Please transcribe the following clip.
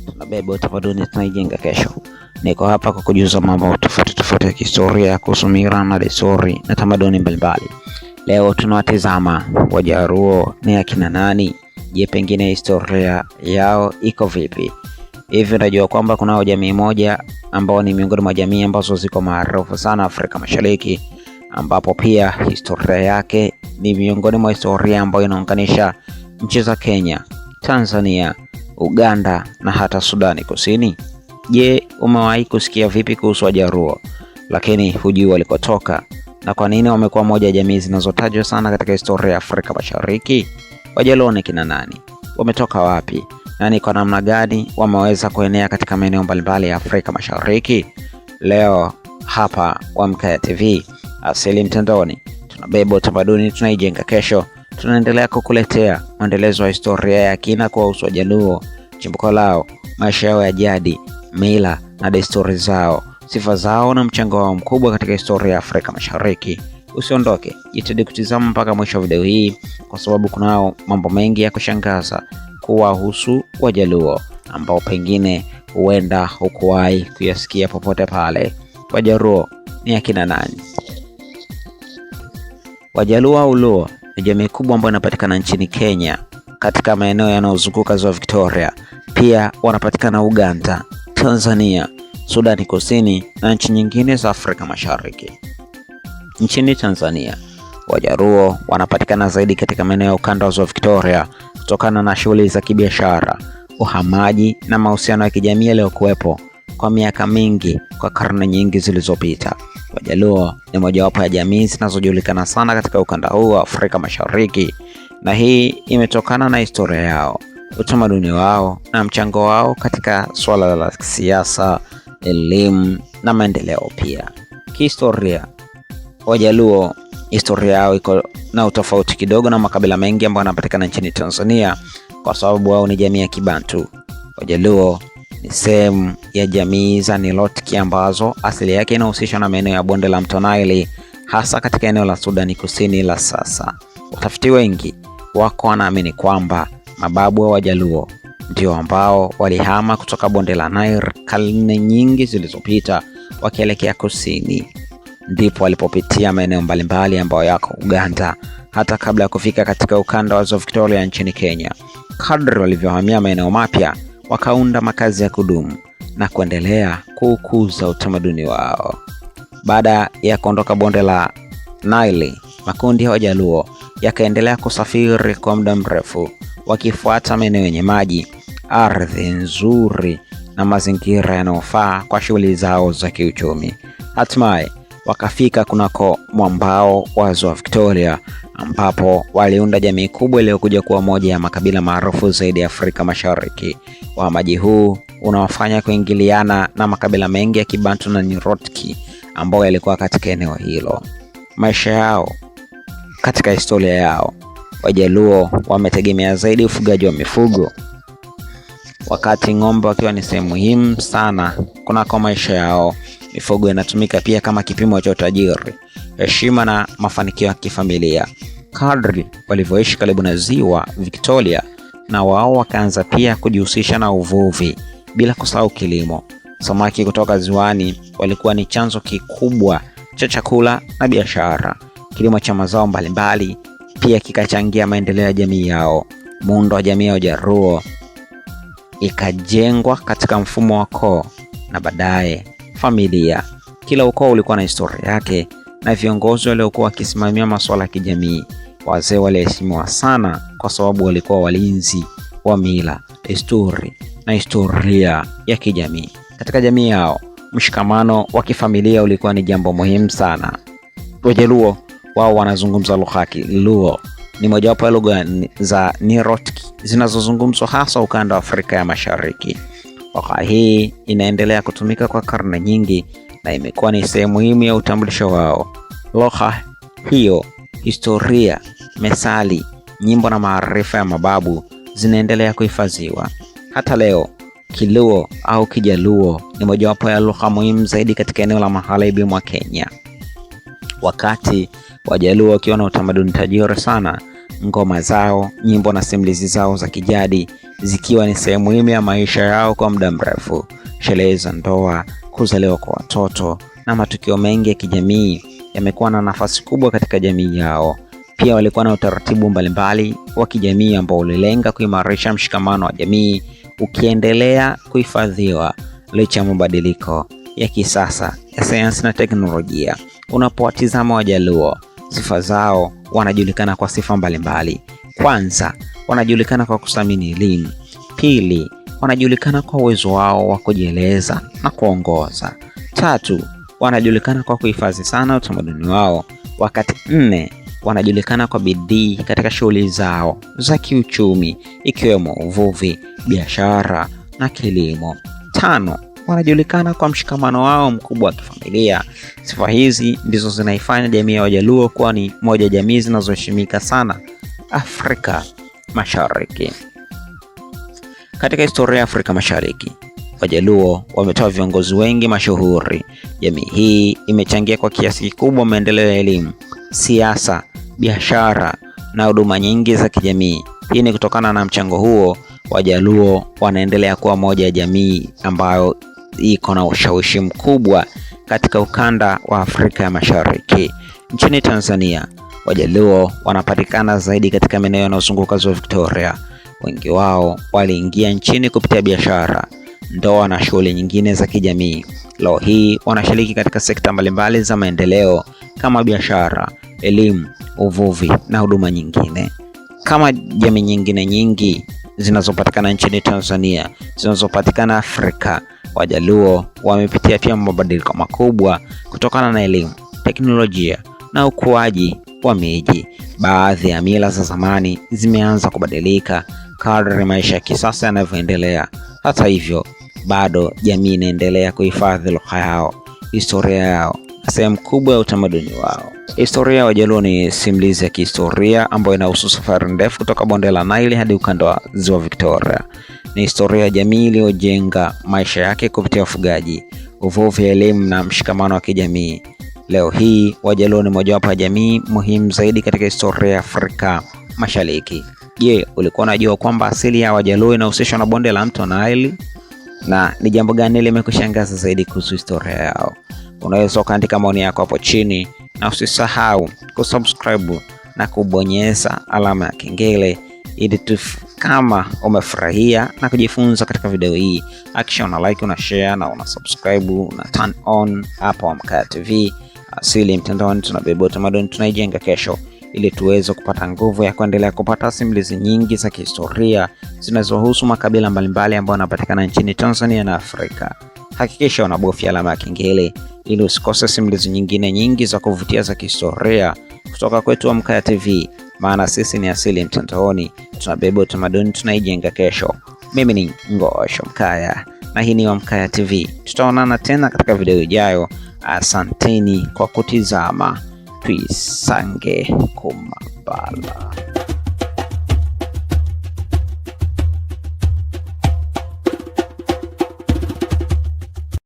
Tunabeba utamaduni, tunaijenga kesho. Niko hapa kwa kujuza mambo tofauti ya kihistoria kuhusu mila na desturi na tamaduni mbalimbali. Leo tunawatazama Wajaluo ni akina nani? Je, pengine historia yao iko vipi? Hivi unajua kwamba kuna jamii moja ambao ni miongoni mwa jamii ambazo ziko maarufu sana Afrika Mashariki, ambapo pia historia yake ni miongoni mwa historia ambayo inaunganisha nchi za Kenya, Tanzania, Uganda na hata Sudani Kusini. Je, umewahi kusikia vipi kuhusu Wajaluo lakini hujui walikotoka na kwa nini wamekuwa moja ya jamii zinazotajwa sana katika historia ya Afrika Mashariki? Wajaluo ni kina nani? Wametoka wapi? Na ni kwa namna gani wameweza kuenea katika maeneo mbalimbali ya Afrika Mashariki? Leo hapa Wamkaya TV, Asili Mtandaoni, tunabeba utamaduni, tunaijenga kesho. Tunaendelea kukuletea mwendelezo wa historia ya kina kuhusu Wajaluo, chimbuko lao, maisha yao ya jadi, mila na desturi zao, sifa zao na mchango wao mkubwa katika historia ya Afrika Mashariki. Usiondoke, jitahidi kutizama mpaka mwisho wa video hii kwa sababu kunao mambo mengi ya kushangaza kuwahusu Wajaluo ambao pengine huenda hukuwahi kuyasikia popote pale. Wajaluo ni akina nani? Wajaluo au Luo ni jamii kubwa ambayo inapatikana nchini Kenya katika maeneo yanayozunguka Ziwa Victoria. Pia wanapatikana Uganda, Tanzania, Sudani Kusini na nchi nyingine za Afrika Mashariki. Nchini Tanzania, Wajaluo wanapatikana zaidi katika maeneo ya ukanda wa Ziwa Victoria kutokana na shughuli za kibiashara, uhamaji na mahusiano ya kijamii yaliyokuwepo kwa miaka mingi, kwa karne nyingi zilizopita. Wajaluo ni mojawapo ya jamii zinazojulikana sana katika ukanda huu wa Afrika Mashariki, na hii imetokana na historia yao, utamaduni wao na mchango wao katika swala la siasa, elimu na maendeleo pia. Kihistoria, Wajaluo historia yao iko na utofauti kidogo na makabila mengi ambayo yanapatikana nchini Tanzania kwa sababu wao ni jamii ya Kibantu. Wajaluo ni sehemu ya jamii za Nilotiki ambazo asili yake inahusishwa na maeneo ya bonde la mto Nile, hasa katika eneo la Sudani Kusini la sasa. Watafiti wengi wako wanaamini kwamba mababu wa Wajaluo ndio ambao walihama kutoka bonde la Nile karne nyingi zilizopita wakielekea kusini, ndipo walipopitia maeneo mbalimbali ambayo yako Uganda hata kabla ya kufika katika ukanda wa Ziwa Victoria nchini Kenya. Kadri walivyohamia maeneo mapya, wakaunda makazi ya kudumu na kuendelea kukuza utamaduni wao. Baada ya kuondoka bonde la Nile, makundi ya Wajaluo yakaendelea kusafiri kwa muda mrefu, wakifuata maeneo yenye maji, ardhi nzuri na mazingira yanayofaa kwa shughuli zao za kiuchumi. Hatimaye wakafika kunako mwambao wa Ziwa Victoria, ambapo waliunda jamii kubwa iliyokuja kuwa moja ya makabila maarufu zaidi ya Afrika Mashariki. Uhamaji huu unawafanya kuingiliana na makabila mengi ya Kibantu na Nilotiki ambao yalikuwa katika eneo hilo. Maisha yao, katika historia yao, Wajaluo wametegemea zaidi ufugaji wa mifugo, wakati ng'ombe wakiwa ni sehemu muhimu sana kunako maisha yao. Mifugo inatumika pia kama kipimo cha utajiri, heshima na mafanikio ya kifamilia. Kadri walivyoishi karibu na Ziwa Victoria, na wao wakaanza pia kujihusisha na uvuvi, bila kusahau kilimo. Samaki kutoka ziwani walikuwa ni chanzo kikubwa cha chakula na biashara. Kilimo cha mazao mbalimbali pia kikachangia maendeleo ya jamii yao. Muundo wa jamii ya Wajaluo ikajengwa katika mfumo wa koo na baadaye familia. Kila ukoo ulikuwa na historia yake na viongozi waliokuwa wakisimamia masuala ya kijamii. Wazee waliheshimiwa sana kwa sababu walikuwa walinzi wa mila, desturi na historia ya kijamii. Katika jamii yao, mshikamano wa kifamilia ulikuwa ni jambo muhimu sana. Wajaluo wao wanazungumza lugha ya Kiluo, ni mojawapo ya lugha za Nilotiki zinazozungumzwa hasa ukanda wa Afrika ya Mashariki. Lugha hii inaendelea kutumika kwa karne nyingi na imekuwa ni sehemu muhimu ya utambulisho wao. Lugha hiyo, historia, methali, nyimbo na maarifa ya mababu zinaendelea kuhifadhiwa. Hata leo, Kiluo au Kijaluo ni mojawapo ya lugha muhimu zaidi katika eneo la magharibi mwa Kenya. Wakati Wajaluo wakiwa na utamaduni tajiri sana, ngoma zao, nyimbo na simulizi zao za kijadi zikiwa ni sehemu muhimu ya maisha yao kwa muda mrefu. Sherehe za ndoa, kuzaliwa kwa watoto na matukio mengi ya kijamii yamekuwa na nafasi kubwa katika jamii yao. Pia walikuwa na utaratibu mbalimbali wa kijamii ambao ulilenga kuimarisha mshikamano wa jamii, ukiendelea kuhifadhiwa licha ya mabadiliko ya kisasa ya sayansi na teknolojia. Unapowatizama Wajaluo, sifa zao, wanajulikana kwa sifa mbalimbali. Kwanza, wanajulikana kwa kuthamini elimu. Pili, wanajulikana kwa uwezo wao wa kujieleza na kuongoza. Tatu, wanajulikana kwa kuhifadhi sana utamaduni wao. Wakati nne, wanajulikana kwa bidii katika shughuli zao za kiuchumi ikiwemo uvuvi, biashara na kilimo. Tano, wanajulikana kwa mshikamano wao mkubwa wa kifamilia. Sifa hizi ndizo zinaifanya jamii ya Wajaluo kuwa ni moja ya jamii zinazoheshimika sana Afrika Mashariki. Katika historia ya Afrika Mashariki, Wajaluo wametoa viongozi wengi mashuhuri. Jamii hii imechangia kwa kiasi kikubwa maendeleo ya elimu, siasa, biashara na huduma nyingi za kijamii. Hii ni kutokana na mchango huo, Wajaluo wanaendelea kuwa moja ya jamii ambayo iko na ushawishi mkubwa katika ukanda wa Afrika ya Mashariki. Nchini Tanzania, Wajaluo wanapatikana zaidi katika maeneo yanayozunguka Ziwa Victoria. Wengi wao waliingia nchini kupitia biashara, ndoa na shughuli nyingine za kijamii. Leo hii wanashiriki katika sekta mbalimbali za maendeleo kama biashara, elimu, uvuvi na huduma nyingine. Kama jamii nyingine nyingi zinazopatikana nchini Tanzania, zinazopatikana Afrika, Wajaluo wamepitia pia mabadiliko makubwa kutokana na elimu, teknolojia na ukuaji wa miji. Baadhi ya mila za zamani zimeanza kubadilika kadri maisha ya kisasa yanavyoendelea. Hata hivyo, bado jamii inaendelea kuhifadhi lugha yao, historia yao na sehemu kubwa ya utamaduni wao. Historia ya Wajaluo ni simulizi ya kihistoria ambayo inahusu safari ndefu kutoka bonde la Nile hadi ukanda wa Ziwa Victoria. Ni historia ya jamii iliyojenga maisha yake kupitia ufugaji, uvuvi, elimu na mshikamano wa kijamii. Leo hii Wajaluo ni mojawapo ya jamii muhimu zaidi katika historia ya Afrika Mashariki. Je, ulikuwa unajua kwamba asili ya Wajaluo inahusishwa na bonde la mto Nile? Na ni jambo gani limekushangaza zaidi kuhusu historia yao? Unaweza kuandika maoni yako hapo chini, na usisahau kusubscribe na kubonyeza alama ya kengele ili kama umefurahia na kujifunza katika video hii, hakikisha una like, una share na una subscribe na turn on hapo Amkaya TV. Asili Mtandaoni, tunabeba utamaduni, tunaijenga kesho, ili tuweze kupata nguvu ya kuendelea kupata simulizi nyingi za kihistoria zinazohusu makabila mbalimbali ambayo yanapatikana nchini Tanzania na Afrika. Hakikisha unabofya alama ya kengele ili usikose simulizi nyingine nyingi za kuvutia za kihistoria kutoka kwetu Amkaya TV, maana sisi ni Asili Mtandaoni, tunabeba utamaduni, tunaijenga kesho. Mimi ni Ngosho Mkaya na hii ni Amkaya TV. Tutaonana tena katika video ijayo. Asanteni kwa kutizama. Tuisange kumabala.